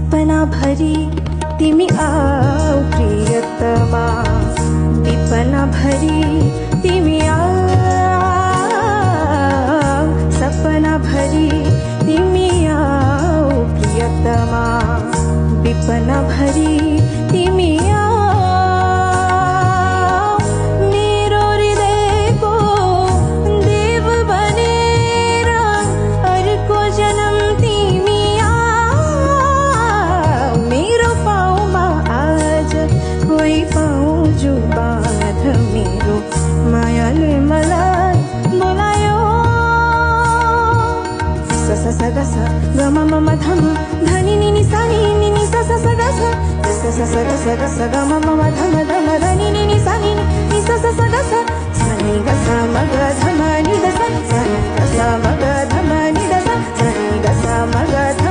सपना भरी तिमी आऊ प्रियतमा, विपना भरी तिमी आऊ, सपना भरी तिमी आऊ प्रियतमा, विपना भरी तिमी आऊ, मेरो हृदयको देव बनेर अर्को जन्म तिमी आऊ, मेरो पाउमा आज कोही पाउँछु बाँध, मेरो मायाले मलाई बोलायो। सा सा सा गा सा ग म म म ध म धनी नि नि सा नि नि नि सा सा सा गा सा सा सा सा गा सा गा सा ग म म म ध म धनी नि नि सा नि नि सा सा सा गा सा सा नि गा सा म ग ध म नि द सा सा नि गा सा म ग ध म नि द सा सा नि गा सा म ग ध